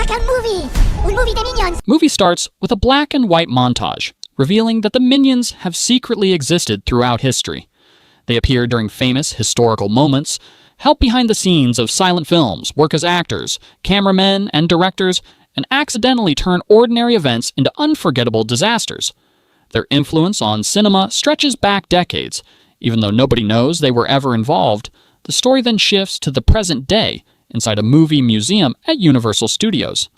kang movie! Un movie de Minions! Movie starts with a black and white montage, revealing that the Minions have secretly existed throughout history. They appear during famous historical moments, help behind the scenes of silent films, work as actors, cameramen, and directors, and accidentally turn ordinary events into unforgettable disasters. Their influence on cinema stretches back decades. Even though nobody knows they were ever involved, the story then shifts to the present day inside a movie museum at Universal Studios.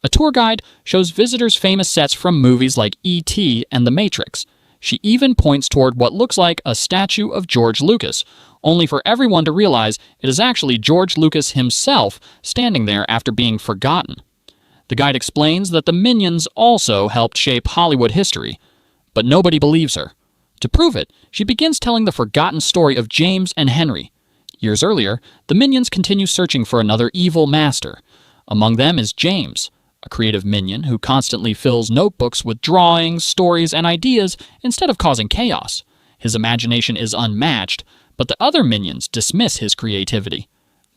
A tour guide shows visitors famous sets from movies like E.T. and The Matrix. She even points toward what looks like a statue of George Lucas, only for everyone to realize it is actually George Lucas himself standing there after being forgotten. The guide explains that the Minions also helped shape Hollywood history, but nobody believes her. To prove it, she begins telling the forgotten story of James and Henry. Years earlier, the Minions continue searching for another evil master. Among them is James, a creative minion who constantly fills notebooks with drawings, stories, and ideas instead of causing chaos. His imagination is unmatched, but the other minions dismiss his creativity.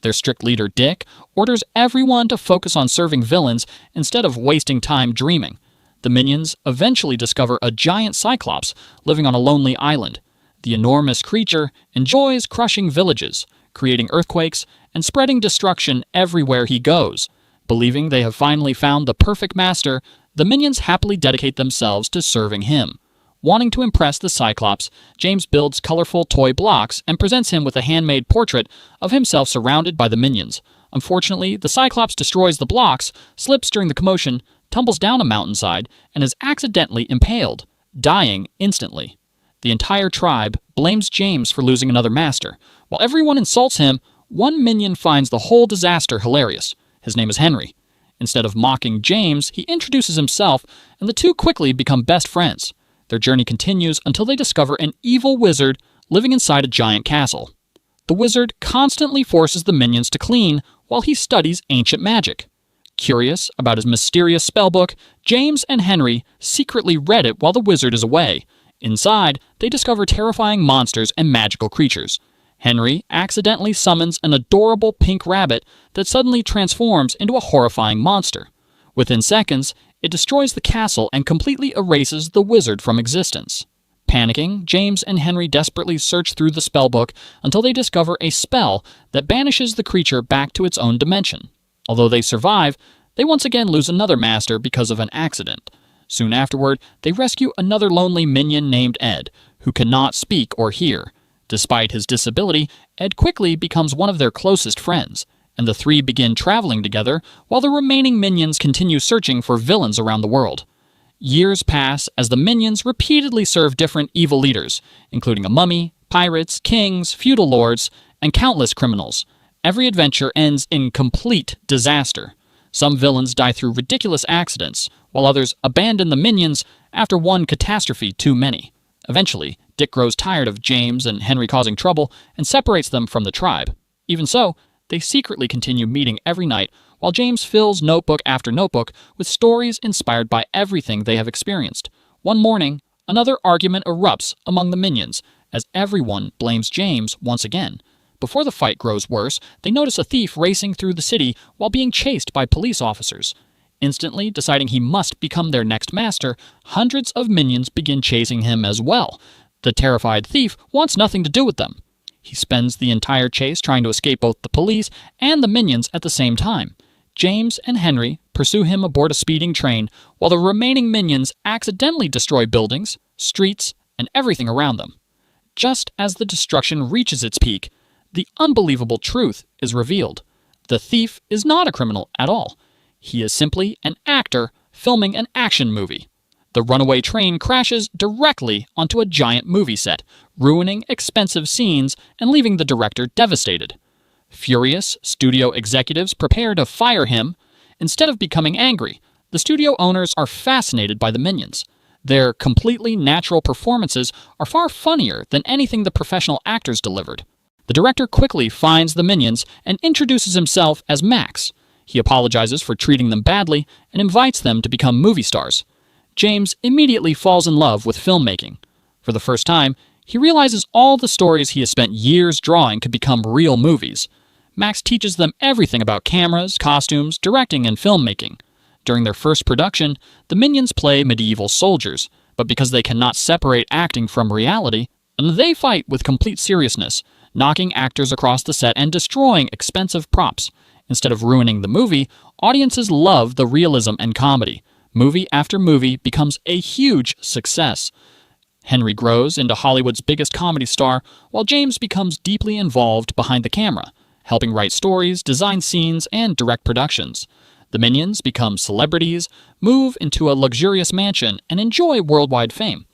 Their strict leader, Dick, orders everyone to focus on serving villains instead of wasting time dreaming. The Minions eventually discover a giant Cyclops living on a lonely island. The enormous creature enjoys crushing villages, creating earthquakes, and spreading destruction everywhere he goes. Believing they have finally found the perfect master, the Minions happily dedicate themselves to serving him. Wanting to impress the Cyclops, James builds colorful toy blocks and presents him with a handmade portrait of himself surrounded by the Minions. Unfortunately, the Cyclops destroys the blocks, slips during the commotion, tumbles down a mountainside, and is accidentally impaled, dying instantly. The entire tribe blames James for losing another master. While everyone insults him, one minion finds the whole disaster hilarious. His name is Henry. Instead of mocking James, he introduces himself, and the two quickly become best friends. Their journey continues until they discover an evil wizard living inside a giant castle. The wizard constantly forces the minions to clean while he studies ancient magic. Curious about his mysterious spellbook, James and Henry secretly read it while the wizard is away. Inside, they discover terrifying monsters and magical creatures. Henry accidentally summons an adorable pink rabbit that suddenly transforms into a horrifying monster. Within seconds, it destroys the castle and completely erases the wizard from existence. Panicking, James and Henry desperately search through the spellbook until they discover a spell that banishes the creature back to its own dimension. Although they survive, they once again lose another master because of an accident. Soon afterward, they rescue another lonely minion named Ed, who cannot speak or hear. Despite his disability, Ed quickly becomes one of their closest friends, and the three begin traveling together while the remaining minions continue searching for villains around the world. Years pass as the minions repeatedly serve different evil leaders, including a mummy, pirates, kings, feudal lords, and countless criminals. Every adventure ends in complete disaster. Some villains die through ridiculous accidents, while others abandon the minions after one catastrophe too many. Eventually, Dick grows tired of James and Henry causing trouble and separates them from the tribe. Even so, they secretly continue meeting every night while James fills notebook after notebook with stories inspired by everything they have experienced. One morning, another argument erupts among the minions as everyone blames James once again. Before the fight grows worse, they notice a thief racing through the city while being chased by police officers. Instantly deciding he must become their next master, hundreds of minions begin chasing him as well. The terrified thief wants nothing to do with them. He spends the entire chase trying to escape both the police and the minions at the same time. James and Henry pursue him aboard a speeding train, while the remaining minions accidentally destroy buildings, streets, and everything around them. Just as the destruction reaches its peak, the unbelievable truth is revealed. The thief is not a criminal at all. He is simply an actor filming an action movie. The runaway train crashes directly onto a giant movie set, ruining expensive scenes and leaving the director devastated. Furious, studio executives prepare to fire him. Instead of becoming angry, the studio owners are fascinated by the minions. Their completely natural performances are far funnier than anything the professional actors delivered. The director quickly finds the minions and introduces himself as Max. He apologizes for treating them badly and invites them to become movie stars. James immediately falls in love with filmmaking. For the first time, he realizes all the stories he has spent years drawing could become real movies. Max teaches them everything about cameras, costumes, directing, and filmmaking. During their first production, the minions play medieval soldiers, but because they cannot separate acting from reality, they fight with complete seriousness, knocking actors across the set and destroying expensive props. Instead of ruining the movie, audiences love the realism and comedy. Movie after movie becomes a huge success. Henry grows into Hollywood's biggest comedy star, while James becomes deeply involved behind the camera, helping write stories, design scenes, and direct productions. The minions become celebrities, move into a luxurious mansion, and enjoy worldwide fame.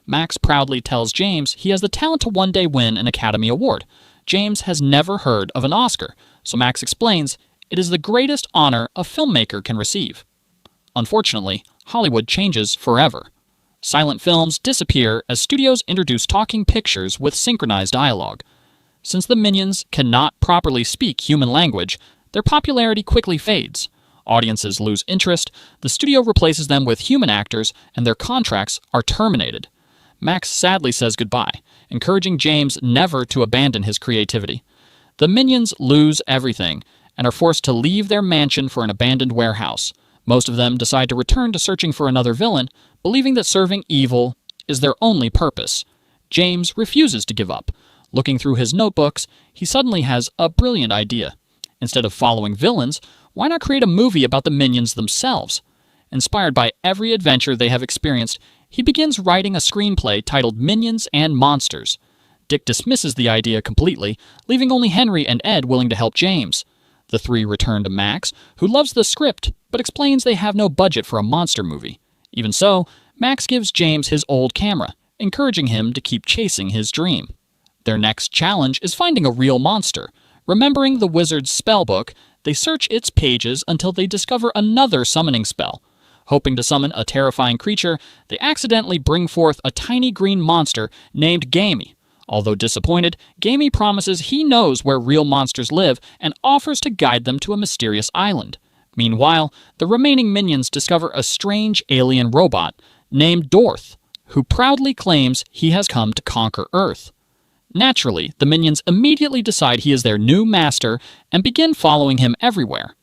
Max proudly tells James he has the talent to one day win an Academy Award. James has never heard of an Oscar, so Max explains it is the greatest honor a filmmaker can receive. Unfortunately, Hollywood changes forever. Silent films disappear as studios introduce talking pictures with synchronized dialogue. Since the minions cannot properly speak human language, their popularity quickly fades. Audiences lose interest, the studio replaces them with human actors, and their contracts are terminated. Max sadly says goodbye, encouraging James never to abandon his creativity. The minions lose everything and are forced to leave their mansion for an abandoned warehouse. Most of them decide to return to searching for another villain, believing that serving evil is their only purpose. James refuses to give up. Looking through his notebooks, he suddenly has a brilliant idea. Instead of following villains, why not create a movie about the minions themselves? Inspired by every adventure they have experienced, he begins writing a screenplay titled Minions and Monsters. Dick dismisses the idea completely, leaving only Henry and Ed willing to help James. The three return to Max, who loves the script, but explains they have no budget for a monster movie. Even so, Max gives James his old camera, encouraging him to keep chasing his dream. Their next challenge is finding a real monster. Remembering the wizard's spell book, they search its pages until they discover another summoning spell. Hoping to summon a terrifying creature, they accidentally bring forth a tiny green monster named Gamey. Although disappointed, Gamey promises he knows where real monsters live and offers to guide them to a mysterious island. Meanwhile, the remaining minions discover a strange alien robot named Dorth, who proudly claims he has come to conquer Earth. Naturally, the minions immediately decide he is their new master and begin following him everywhere.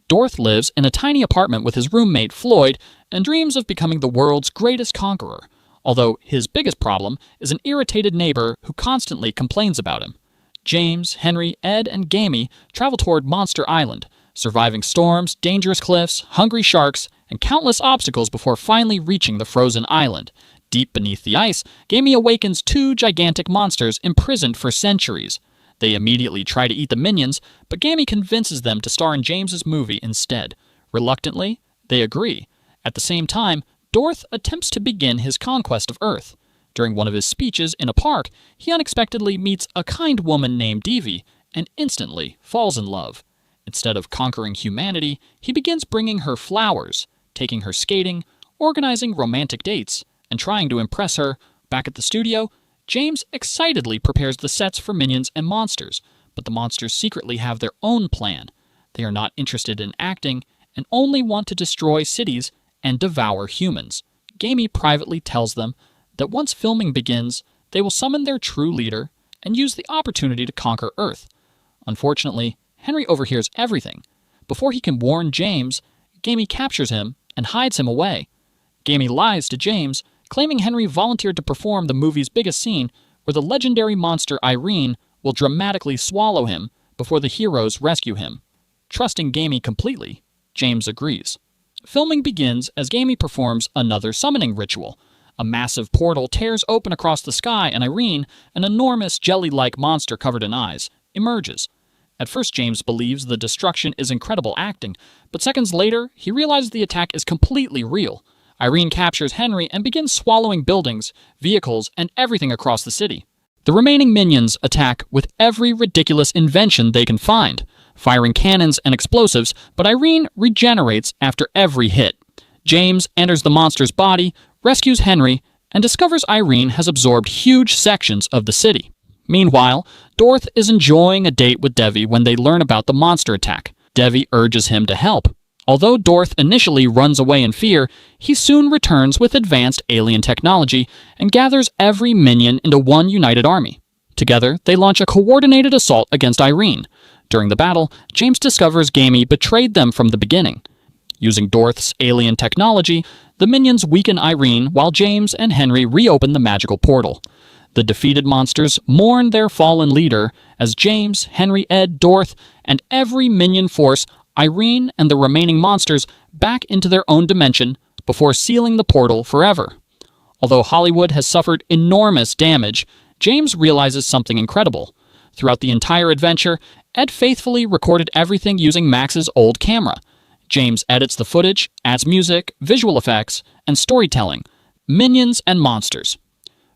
Dorth lives in a tiny apartment with his roommate Floyd and dreams of becoming the world's greatest conqueror, although his biggest problem is an irritated neighbor who constantly complains about him. James, Henry, Ed, and Gamey travel toward Monster Island, surviving storms, dangerous cliffs, hungry sharks, and countless obstacles before finally reaching the frozen island. Deep beneath the ice, Gamey awakens two gigantic monsters imprisoned for centuries. They immediately try to eat the minions, but Gamey convinces them to star in James's movie instead. Reluctantly, they agree. At the same time, Dorth attempts to begin his conquest of Earth. During one of his speeches in a park, he unexpectedly meets a kind woman named Devi and instantly falls in love. Instead of conquering humanity, he begins bringing her flowers, taking her skating, organizing romantic dates, and trying to impress her. Back at the studio, James excitedly prepares the sets for minions and monsters, but the monsters secretly have their own plan. They are not interested in acting and only want to destroy cities and devour humans. Gamey privately tells them that once filming begins, they will summon their true leader and use the opportunity to conquer Earth. Unfortunately, Henry overhears everything. Before he can warn James, Gamey captures him and hides him away. Gamey lies to James, claiming Henry volunteered to perform the movie's biggest scene, where the legendary monster Irene will dramatically swallow him before the heroes rescue him. Trusting Gamey completely, James agrees. Filming begins as Gamey performs another summoning ritual. A massive portal tears open across the sky and Irene, an enormous jelly-like monster covered in eyes, emerges. At first, James believes the destruction is incredible acting, but seconds later, he realizes the attack is completely real. Irene captures Henry and begins swallowing buildings, vehicles, and everything across the city. The remaining minions attack with every ridiculous invention they can find, firing cannons and explosives, but Irene regenerates after every hit. James enters the monster's body, rescues Henry, and discovers Irene has absorbed huge sections of the city. Meanwhile, Dorth is enjoying a date with Devi when they learn about the monster attack. Devi urges him to help. Although Dorth initially runs away in fear, he soon returns with advanced alien technology and gathers every minion into one united army. Together, they launch a coordinated assault against Irene. During the battle, James discovers Gamey betrayed them from the beginning. Using Dorth's alien technology, the minions weaken Irene while James and Henry reopen the magical portal. The defeated monsters mourn their fallen leader as James, Henry, Ed, Dorth, and every minion force Irene and the remaining monsters back into their own dimension before sealing the portal forever. Although Hollywood has suffered enormous damage, James realizes something incredible. Throughout the entire adventure, Ed faithfully recorded everything using Max's old camera. James edits the footage, adds music, visual effects, and storytelling, minions and monsters.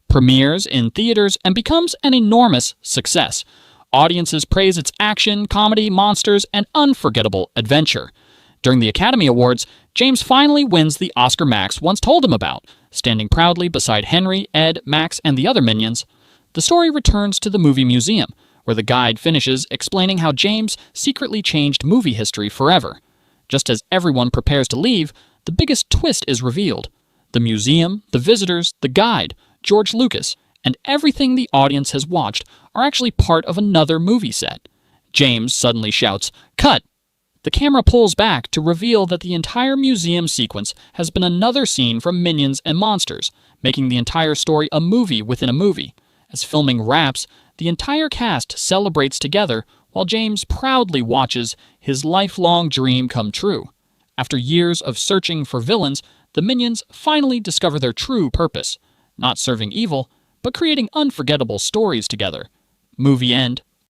Premieres in theaters and becomes an enormous success. Audiences praise its action, comedy, monsters, and unforgettable adventure. During the Academy Awards, James finally wins the Oscar Max once told him about, standing proudly beside Henry, Ed, Max, and the other minions. The story returns to the movie museum, where the guide finishes explaining how James secretly changed movie history forever. Just as everyone prepares to leave, the biggest twist is revealed. The museum, the visitors, the guide, George Lucas, and everything the audience has watched are actually part of another movie set. James suddenly shouts, "Cut!" The camera pulls back to reveal that the entire museum sequence has been another scene from Minions and Monsters, making the entire story a movie within a movie. As filming wraps, the entire cast celebrates together while James proudly watches his lifelong dream come true. After years of searching for villains, the Minions finally discover their true purpose, not serving evil, but creating unforgettable stories together. Movie end.